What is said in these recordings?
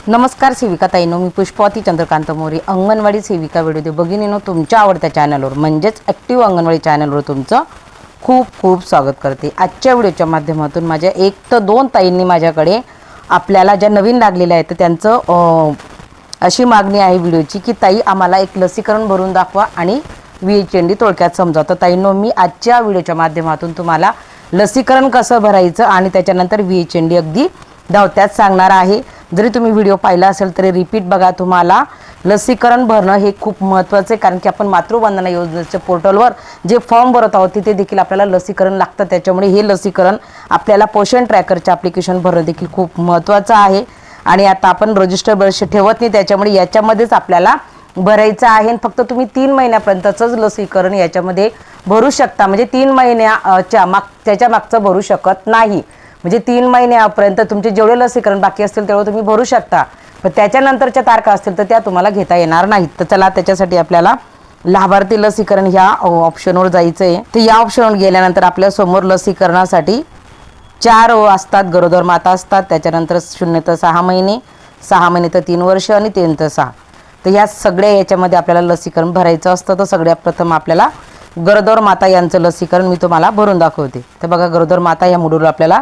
नमस्कार सेविका ताईनो, मी पुष्पावती चंद्रकांत मोरे, अंगणवाडी सेविका व्हिडिओ भगिनीनो तुमच्या आवडत्या चॅनलवर म्हणजेच ॲक्टिव्ह अंगणवाडी चॅनलवर तुमचं खूप खूप स्वागत करते। आजच्या व्हिडिओच्या माध्यमातून माझ्या 1 ते 2 ताईंनी माझ्याकडे आपल्याला ज्या नवीन लागलेल्या आहेत त्यांचं अशी मागणी आहे व्हिडिओची की ताई आम्हाला एक लसीकरण भरून दाखवा आणि VHND थोडक्यात समजा। तर ताईंनो, मी आजच्या व्हिडिओच्या माध्यमातून तुम्हाला लसीकरण कसं भरायचं आणि त्याच्यानंतर VHND अगदी धावत्यात सांगणार आहे। जरी तुम्ही व्हिडिओ पाहिला असेल तरी रिपीट बघा। तुम्हाला लसीकरण भरणं हे खूप महत्त्वाचं आहे, कारण की आपण मातृवंदना योजनेच्या पोर्टलवर जे फॉर्म भरत आहोत तिथे देखील आपल्याला लसीकरण लागतं। त्याच्यामुळे हे लसीकरण आपल्याला पोषण ट्रॅकरचे ॲप्लिकेशन भरणं देखील खूप महत्त्वाचं आहे। आणि आता आपण रजिस्टर बर्ष ठेवत नाही, त्याच्यामुळे याच्यामध्येच आपल्याला भरायचं आहे। फक्त तुम्ही 3 महिन्यापर्यंतच लसीकरण याच्यामध्ये भरू शकता, म्हणजे 3 महिन्याच्या त्याच्या मागचं भरू शकत नाही। म्हणजे 3 महिन्यापर्यंत तुमचे जेवढे लसीकरण बाकी असतील तेवढे तुम्ही भरू शकता, पण त्याच्यानंतरच्या तारखा असतील तर त्या तुम्हाला घेता येणार नाहीत। तर चला, त्याच्यासाठी आपल्याला लाभार्थी लसीकरण ह्या ऑप्शनवर जायचं आहे। तर या ऑप्शनवर गेल्यानंतर आपल्या समोर लसीकरणासाठी 4 असतात, गरोदर माता असतात, त्याच्यानंतर 0 ते 6 महिने, 6 महिने ते 3 वर्ष आणि 3 ते 6। तर ह्या सगळ्या याच्यामध्ये आपल्याला लसीकरण भरायचं असतं। तर सगळ्यात प्रथम आपल्याला गरोदर माता यांचं लसीकरण मी तुम्हाला भरून दाखवते। तर बघा, गरोदर माता या मोड्यूलवर आपल्याला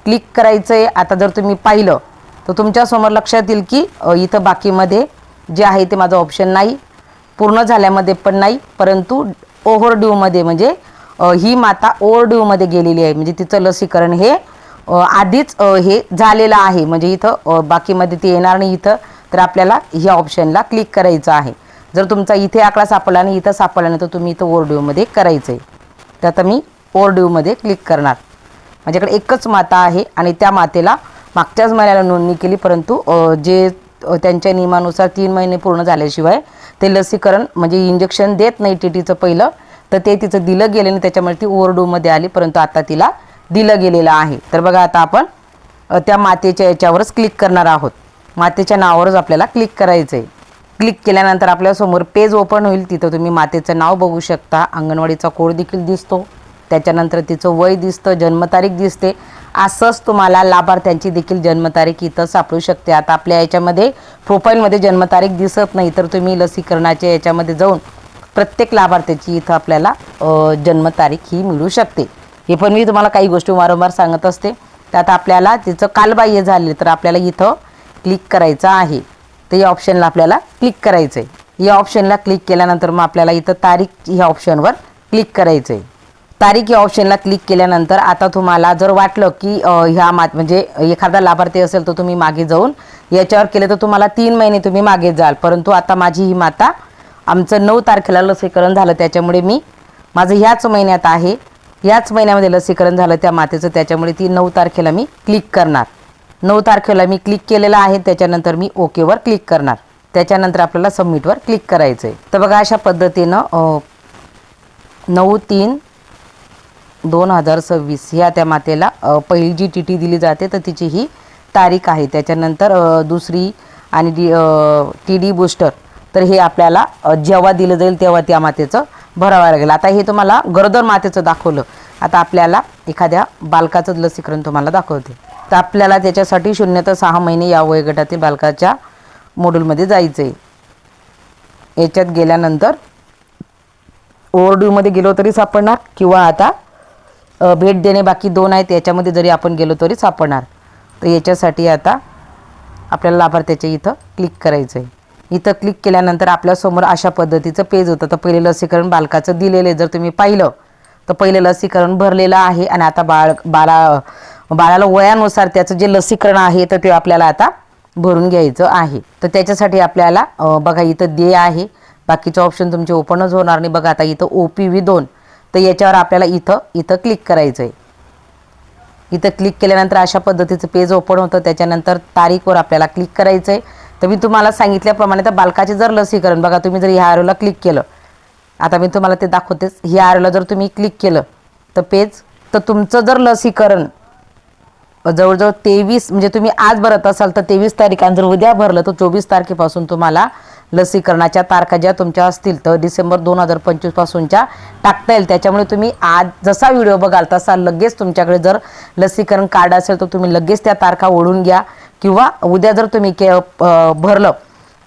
क्लिक करायचं आहे। आता जर तुम्ही पाहिलं तर तुमच्या समोर लक्षात येईल की इथं बाकीमध्ये जे आहे ते माझं ऑप्शन नाही, पूर्ण झाल्यामध्ये पण नाही, परंतु ओव्हरड्यूमध्ये म्हणजे ही माता ओव्हरड्यूमध्ये गेलेली आहे, म्हणजे तिचं लसीकरण हे आधीच हे झालेलं आहे, म्हणजे इथं बाकीमध्ये ते येणार नाही इथं। तर आपल्याला ह्या ऑप्शनला क्लिक करायचं आहे। जर तुमचा इथे आकडा सापडला नाही, इथं सापडला नाही, तर तुम्ही इथं ओव्हरड्यूमध्ये करायचं आहे। तर आता मी ओव्हरड्यूमध्ये क्लिक करणार। माझ्याकडे एकच माता आहे आणि त्या मातेला मागच्याच महिन्याला नोंदणी केली, परंतु जे त्यांच्या नियमानुसार 3 महिने पूर्ण झाल्याशिवाय ते लसीकरण म्हणजे इंजेक्शन देत नाही TTचं पहिलं, तर ते तिचं दिलं गेलं नाही, त्याच्यामुळे ती ओव्हरड्यूमध्ये आली, परंतु आता तिला दिलं गेलेलं आहे। तर बघा, आता आपण त्या मातेच्या याच्यावरच क्लिक करणार आहोत। मातेच्या नावावरच आपल्याला क्लिक करायचं आहे। क्लिक केल्यानंतर आपल्यासमोर पेज ओपन होईल, तिथं तुम्ही मातेचं नाव बघू शकता, अंगणवाडीचा कोड देखील दिसतो, त्याच्यानंतर तिचं वय दिसतं, जन्मतारीख दिसते। असंच तुम्हाला लाभार्थ्यांची देखील जन्मतारीख इथं सापडू शकते। आता आपल्या याच्यामध्ये प्रोफाईलमध्ये जन्मतारीख दिसत नाही, तर तुम्ही लसीकरणाच्या याच्यामध्ये जाऊन प्रत्येक लाभार्थ्याची इथं आपल्याला जन्मतारीख ही मिळू शकते। हे पण मी तुम्हाला काही गोष्टी वारंवार सांगत असते। तर आता आपल्याला तिचं कालबाह्य झाले तर आपल्याला इथं क्लिक करायचं आहे। तर या ऑप्शनला आपल्याला क्लिक करायचं आहे। या ऑप्शनला क्लिक केल्यानंतर मग आपल्याला इथं तारीख ह्या ऑप्शनवर क्लिक करायचं आहे। तारीख या ऑप्शनला क्लिक केल्यानंतर आता तुम्हाला जर वाटलं की ह्या म्हणजे एखादा लाभार्थी असेल तर तुम्ही मागे जाऊन याच्यावर केलं तर तुम्हाला 3 महिने तुम्ही मागे जाल, परंतु आता माझी ही माता आमचं 9 तारखेला लसीकरण झालं, त्याच्यामुळे मी माझं ह्याच महिन्यात आहे, ह्याच महिन्यामध्ये लसीकरण झालं त्या मातेचं, त्याच्यामुळे ती 9 तारखेला मी क्लिक करणार। 9 तारखेला मी क्लिक केलेलं आहे, त्याच्यानंतर मी ओकेवर क्लिक करणार, त्याच्यानंतर आपल्याला सबमिटवर क्लिक करायचं आहे। तर बघा, अशा पद्धतीनं 9/3/2026 ह्या त्या मातेला पहिली जी TT दिली जाते तर तिची ही तारीख आहे। त्याच्यानंतर दुसरी आणि TD बूस्टर, तर हे आपल्याला जेव्हा दिलं जाईल तेव्हा त्या मातेचं भरावं लागेल। आता हे तुम्हाला गरोदर मातेचं दाखवलं, आता आपल्याला एखाद्या बालकाचं लसीकरण तुम्हाला दाखवते। तर आपल्याला त्याच्यासाठी 0 ते 6 महिने या वयोगटातील बालकाच्या मॉड्यूलमध्ये जायचं आहे। याच्यात गेल्यानंतर ओव्हरड्यूमध्ये गेलो तरी सापडणार, किंवा आता भेट देणे बाकी 2 आहेत याच्यामध्ये जरी आपण गेलो तरी सापडणार। तर याच्यासाठी आता आपल्याला लाभार्थ्याच्या इथं क्लिक करायचं आहे। इथं क्लिक केल्यानंतर आपल्यासमोर अशा पद्धतीचं पेज होतं। तर पहिले लसीकरण बालकाचं दिलेलं आहे, जर तुम्ही पाहिलं तर पहिले लसीकरण भरलेलं आहे आणि आता बाळाला वयानुसार त्याचं जे लसीकरण आहे तर ते आपल्याला आता भरून घ्यायचं आहे। तर त्याच्यासाठी आपल्याला बघा इथं दे आहे, बाकीचे ऑप्शन तुमचे ओपनच होणार नाही। बघा, आता इथं OPV2, तर याच्यावर आपल्याला इथं क्लिक करायचं आहे। इथं क्लिक केल्यानंतर अशा पद्धतीचं पेज ओपन होतं, त्याच्यानंतर तारीखवर आपल्याला क्लिक करायचं आहे। तर मी तुम्हाला सांगितल्याप्रमाणे तर बालकाचे जर लसीकरण बघा, तुम्ही जर ह्या ॲरोला क्लिक केलं, आता मी तुम्हाला ते दाखवतेच, ह्या ॲरोला जर तुम्ही क्लिक केलं तर पेज, तर तुमचं जर लसीकरण जवळजवळ 23 म्हणजे तुम्ही आज भरत असाल तर 23 तारीख, आणि जर उद्या भरलं तर 24 तारखेपासून तुम्हाला लसीकरणाच्या तारखा ज्या तुमच्या असतील तर डिसेंबर 2025 पासूनच्या टाकता येईल। त्याच्यामुळे तुम्ही आज जसा व्हिडिओ बघाल तसा लगेच तुमच्याकडे जर लसीकरण कार्ड असेल तर तुम्ही लगेच त्या तारखा ओढून घ्या, किंवा उद्या जर तुम्ही भरलं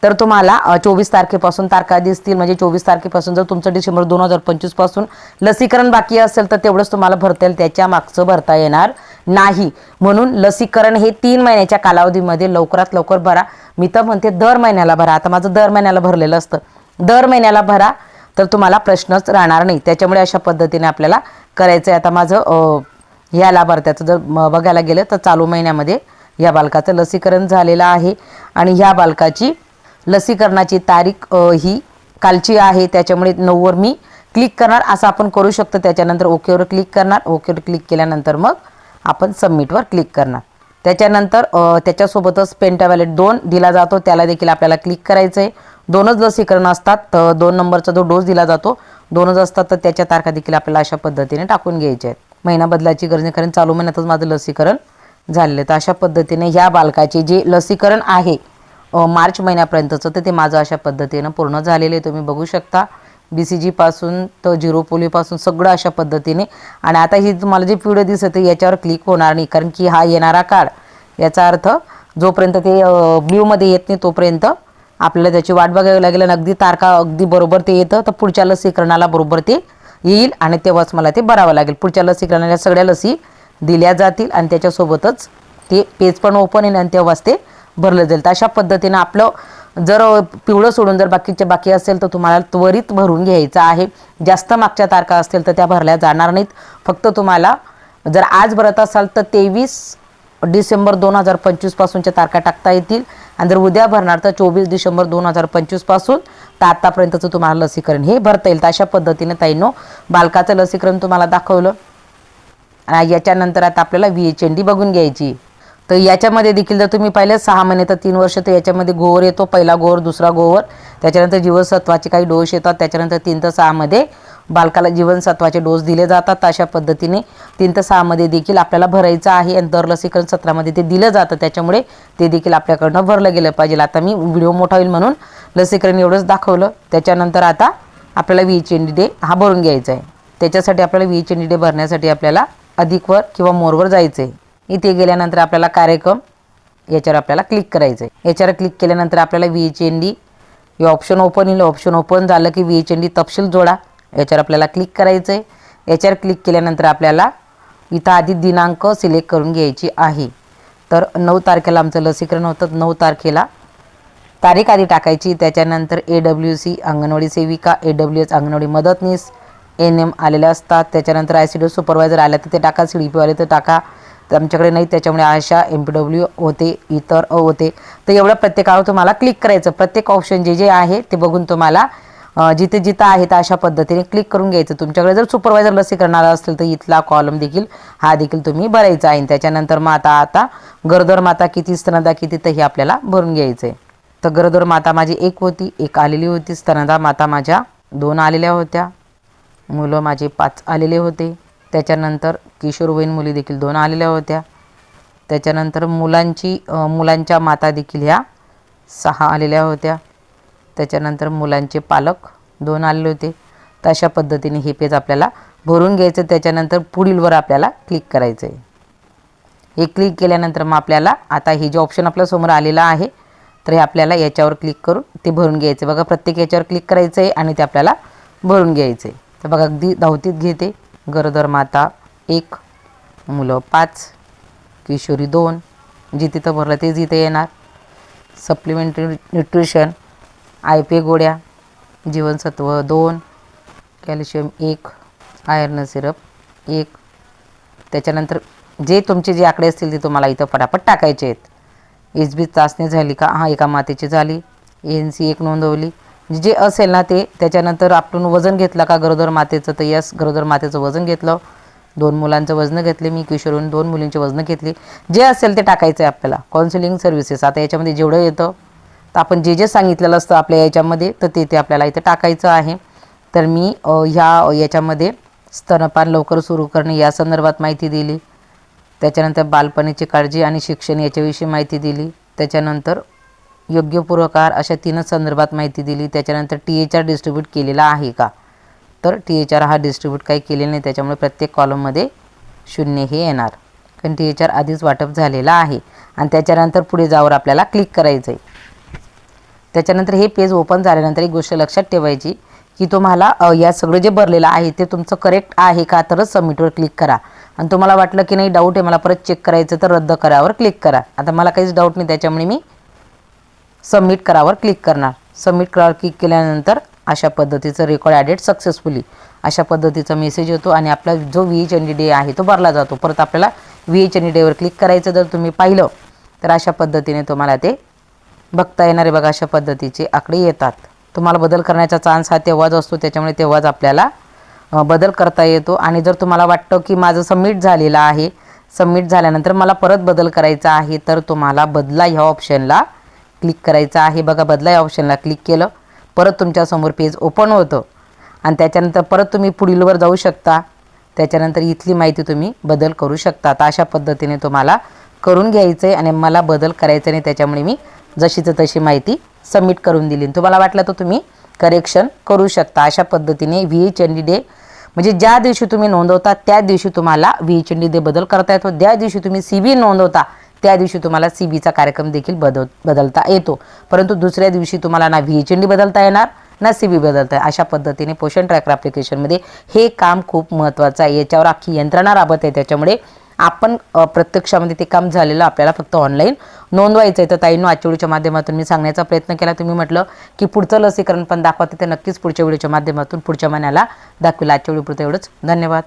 तर तुम्हाला 24 तारखेपासून तारखा दिसतील, म्हणजे 24 तारखेपासून जर तुमचं डिसेंबर 2025 पासून लसीकरण बाकी असेल तर तेवढंच तुम्हाला भरता येईल, त्याच्या मागचं भरता येणार नाही. म्हणून लसीकरण हे 3 महिन्याच्या कालावधीमध्ये लवकरात लवकर भरा. मी तर म्हणते दर महिन्याला भरा. आता माझं दर महिन्याला भरलेलं असतं, दर महिन्याला भरा तर तुम्हाला प्रश्नच राहणार नाही. त्याच्यामुळे अशा पद्धतीने आपल्याला करायचं आहे. आता माझं ह्या लाभार्थ्याचं जर बघायला गेलं तर चालू महिन्यामध्ये या बालकाचं लसीकरण झालेलं आहे आणि ह्या बालकाची लसीकरणाची तारीख ही कालची आहे. त्याच्यामुळे 9वर मी क्लिक करणार, असं आपण करू शकतो. त्याच्यानंतर ओकेवर क्लिक करणार. ओकेवर क्लिक केल्यानंतर मग आपण सबमिटवर क्लिक करणार. त्याच्यानंतर त्याच्यासोबतच पेंटावॅलेट 2 दिला जातो, त्याला देखील आपल्याला क्लिक करायचं आहे. 2च लसीकरण असतात, तर 2 नंबरचा जो डोस दिला जातो 2च असतात, तर त्याच्या तारखा देखील आपल्याला अशा पद्धतीने टाकून घ्यायच्या आहेत. महिना बदलाची गरज नाही, कारण चालू महिन्यातच माझं लसीकरण झालेलं आहे. तर अशा पद्धतीने ह्या बालकाचे जे लसीकरण आहे मार्च महिन्यापर्यंतचं, तर ते माझं अशा पद्धतीनं पूर्ण झालेलं आहे. तुम्ही बघू शकता BCG पासून तर 0 पोलिओपासून सगळं अशा पद्धतीने. आणि आता ही तुम्हाला जे व्हिडिओ दिसत आहे याच्यावर क्लिक होणार नाही, कारण की हा येणारा काळ, याचा अर्थ जोपर्यंत ते ब्ल्यूमध्ये येत नाही तोपर्यंत आपल्याला त्याची वाट बघावी लागेल. आणि अगदी तारखा अगदी बरोबर ते येतं तर पुढच्या लसीकरणाला बरोबर ते येईल आणि तेव्हाच मला ते भरावं लागेल. पुढच्या लसीकरणाला सगळ्या लसी दिल्या जातील आणि त्याच्यासोबतच ते पेज पण ओपन येईल आणि तेव्हाच ते भरलं जाईल. तर अशा पद्धतीनं आपलं जर पिवळं सोडून जर बाकी असेल तर तुम्हाला त्वरित भरून घ्यायचं आहे. जास्त मागच्या तारखा असतील तर त्या भरल्या जाणार नाहीत. फक्त तुम्हाला जर आज भरत असाल तर 23 डिसेंबर 2025 पासूनच्या तारखा टाकता येतील आणि जर उद्या भरणार तर 24 डिसेंबर 2025 पासून तर आतापर्यंतचं तुम्हाला लसीकरण हे भरता येईल. तर अशा पद्धतीने ताईंनो बालकाचं लसीकरण तुम्हाला दाखवलं. आणि याच्यानंतर आता आपल्याला VHND बघून घ्यायची. तर याच्यामध्ये देखील जर तुम्ही पाहिलं 6 महिने तर 3 वर्ष, तर याच्यामध्ये गोवर येतो, पहिला गोवर, दुसरा गोवर, त्याच्यानंतर जीवनसत्वाचे काही डोस येतात, त्याच्यानंतर 3 ते 6 मध्ये बालकाला जीवनसत्वाचे डोस दिले जातात. अशा पद्धतीने 3 ते 6 मध्ये देखील आपल्याला भरायचं आहे आणि दर लसीकरण सत्रामध्ये ते दिलं जातं, त्याच्यामुळे ते देखील आपल्याकडनं भरलं गेलं पाहिजे. आता मी व्हिडिओ मोठा होईल म्हणून लसीकरण एवढंच दाखवलं. त्याच्यानंतर आता आपल्याला VHND हा भरून घ्यायचा आहे. त्याच्यासाठी आपल्याला VHND भरण्यासाठी आपल्याला अधिकवर किंवा मोरवर जायचं आहे. इथे गेल्यानंतर आपल्याला कार्यक्रम याच्यावर आपल्याला क्लिक करायचं आहे. याच्यावर क्लिक केल्यानंतर आपल्याला VHND हे ऑप्शन ओपन येईल. ऑप्शन ओपन झालं की VHND तपशील जोडा याच्यावर आपल्याला क्लिक करायचं आहे. याच्यावर क्लिक केल्यानंतर आपल्याला इथं आधी दिनांक सिलेक्ट करून घ्यायची आहे. तर 9 तारखेला आमचं लसीकरण होतं. 9 तारखेला तारीख आधी टाकायची. त्याच्यानंतर AWC अंगणवाडी सेविका, AWS अंगणवाडी मदतनीस, NM आलेले असतात. त्याच्यानंतर ICDS सुपरवायझर आल्या तर ते टाका, CDP आले तर टाका. तर आमच्याकडे नाही, त्याच्यामुळे आशा MPW होते, इतर होते. तर एवढं प्रत्येकावर तुम्हाला क्लिक करायचं. प्रत्येक ऑप्शन जे आहे ते बघून तुम्हाला जिथे जिथं आहे तर अशा पद्धतीने क्लिक करून घ्यायचं. तुमच्याकडे जर सुपरवायझर लसीकरण आला असेल तर इथला कॉलम देखील हा देखील तुम्ही भरायचा आहे. त्याच्यानंतर मग आता गरोदर माता किती, स्तनदा किती, तर हे आपल्याला भरून घ्यायचं आहे. तर गरोदर माता माझी 1 होती, 1 आलेली होती. स्तनदा माता माझ्या 2 आलेल्या होत्या. मुलं माझे 5 आलेले होते. त्याच्यानंतर किशोरवयीन मुली देखील 2 आलेल्या होत्या. त्याच्यानंतर मुलांच्या माता देखील ह्या 6 आलेल्या होत्या. त्याच्यानंतर मुलांचे पालक 2 आलेले होते. तर अशा पद्धतीने हे पेज आपल्याला भरून घ्यायचं. त्याच्यानंतर पुढीलवर आपल्याला क्लिक करायचं आहे. हे क्लिक केल्यानंतर मग आपल्याला आता हे जे ऑप्शन आपल्यासमोर आलेलं आहे तर हे आपल्याला याच्यावर क्लिक करून ते भरून घ्यायचं. बघा प्रत्येक याच्यावर क्लिक करायचं आहे आणि ते आपल्याला भरून घ्यायचं आहे. तर बघा अगदी धावतीत घेते. गरोदर माता 1, मुलं 5, किशोरी 2, जे तिथं भरलं ते जिथे येणार. सप्लिमेंटरी न्यूट्रिशन, IPA गोळ्या, जीवनसत्व 2, कॅल्शियम 1, आयर्न सिरप 1. त्याच्यानंतर जे आकडे असतील ते तुम्हाला इथं पटापट टाकायचे आहेत. HB चाचणी झाली का, हा एका मातेची झाली. ANC 1 नोंदवली, जे असेल ना ते. त्याच्यानंतर आपण वजन घेतलं का गरोदर मातेचं, तर यस गरोदर मातेचं वजन घेतलं. 2 मुलांचं वजन घेतले मी, किशोरीन 2 मुलींचे वजन घेतली. जे असेल ते टाकायचं आहे आपल्याला. काउन्सिलिंग सर्व्हिसेस, आता याच्यामध्ये जेवढं येतं तर आपण जे सांगितलेलं असतं आपल्या याच्यामध्ये तर ते आपल्याला इथं टाकायचं आहे. तर मी याच्यामध्ये स्तनपान लवकर सुरू करणे या संदर्भात माहिती दिली. त्याच्यानंतर बालपणीची काळजी आणि शिक्षण याच्याविषयी माहिती दिली. त्याच्यानंतर योग्य पुरवकार अशा 3च संदर्भात माहिती दिली. त्याच्यानंतर THR डिस्ट्रीब्यूट केलेला आहे का, तर THR हा डिस्ट्रीब्यूट काही केलेला नाही, त्याच्यामुळे प्रत्येक कॉलममध्ये 0 हे येणार. FNTHR आधीच वाटप झालेला आहे. आणि त्याच्यानंतर पुढे जावर आपल्याला क्लिक करायचं आहे. त्याच्यानंतर हे पेज ओपन झाल्यानंतर एक गोष्ट लक्षात ठेवायची की तुम्हाला या सगळं जे भरलेलं आहे ते तुमचं करेक्ट आहे का, तरच सबमिटवर क्लिक करा. आणि तुम्हाला वाटलं की नाही डाऊट आहे मला परत चेक करायचं, तर रद्द करावर क्लिक करा. आता मला काहीच डाऊट नाही, त्याच्यामुळे मी सबमिट करावर क्लिक करणार. सबमिट करावर क्लिक केल्यानंतर अशा पद्धतीचं रेकॉर्ड ॲडेड सक्सेसफुली अशा पद्धतीचा मेसेज येतो आणि आपला जो VHND आहे तो भरला जातो. परत आपल्याला VHND वर क्लिक करायचं. जर तुम्ही पाहिलं तर अशा पद्धतीने तुम्हाला ते बघता येणार आहे. बघा अशा पद्धतीचे आकडे येतात. तुम्हाला बदल करण्याचा चान्स हा तेव्हाच असतो, त्याच्यामुळे तेव्हाच आपल्याला बदल करता येतो. आणि जर तुम्हाला वाटतं की माझं सबमिट झालेलं आहे, सबमिट झाल्यानंतर मला परत बदल करायचा आहे, तर तुम्हाला बदला ह्या ऑप्शनला क्लिक करायचं आहे. बघा बदला या ऑप्शनला क्लिक केलं परत तुमच्यासमोर पेज ओपन होतं आणि त्याच्यानंतर परत तुम्ही पुढीलवर जाऊ शकता. त्याच्यानंतर इथली माहिती तुम्ही बदल करू शकता. तर अशा पद्धतीने तुम्हाला करून घ्यायचं आहे आणि मला बदल करायचं नाही, त्याच्यामुळे मी जशीच तशी माहिती सबमिट करून दिली. तुम्हाला वाटलं तर तुम्ही करेक्शन करू शकता. अशा पद्धतीने VHND म्हणजे ज्या दिवशी तुम्ही नोंदवता त्या दिवशी तुम्हाला VHND बदल करता येतो. ज्या दिवशी तुम्ही CB नोंदवता त्या दिवशी तुम्हाला CBचा कार्यक्रम देखील बदलता येतो. परंतु दुसऱ्या दिवशी तुम्हाला ना VHND बदलता येणार ना CB बदलता. अशा पद्धतीने पोषण ट्रॅकर ॲप्लिकेशनमध्ये हे काम खूप महत्त्वाचं आहे. याच्यावर अख्खी यंत्रणा राबत आहे, त्याच्यामुळे आपण प्रत्यक्षामध्ये ते काम झालेलं आपल्याला फक्त ऑनलाईन नोंदवायचं आहे. तर ताईंनो आजच्या व्हिडिओच्या माध्यमातून मी सांगण्याचा प्रयत्न केला. तुम्ही म्हटलं की पुढचं लसीकरण पण दाखवा, तर नक्कीच पुढच्या व्हिडिओच्या माध्यमातून पुढच्या महिन्याला दाखवेल. आजच्या व्हिडिओपुरतं एवढंच. धन्यवाद.